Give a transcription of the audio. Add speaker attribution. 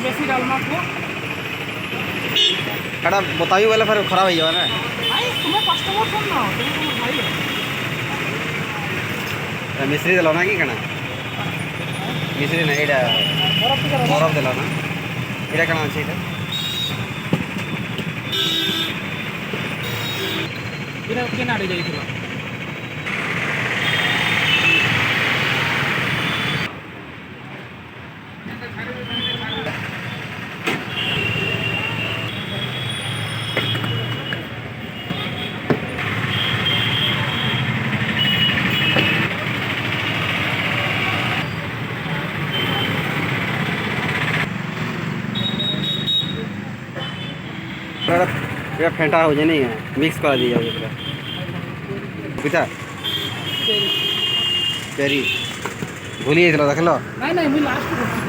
Speaker 1: बेसी डालमा को
Speaker 2: एटा बताई वाला फिर खराब हो जावा ना।
Speaker 1: भाई तुम्हें कस्टमर सुन ना तुम भाई
Speaker 2: मिस्त्री दिला ना कि कना मिस्त्री ना एटा बरफ दिला ना एटा कना अछि एटा
Speaker 1: इरा केना आड़े जाइथिला
Speaker 2: ये फेंटा हो जाए नहीं है मिक्स करा दिया पूरा बुझा चेरी भूली जाइल देखलो
Speaker 1: नहीं नहीं मुई लास्ट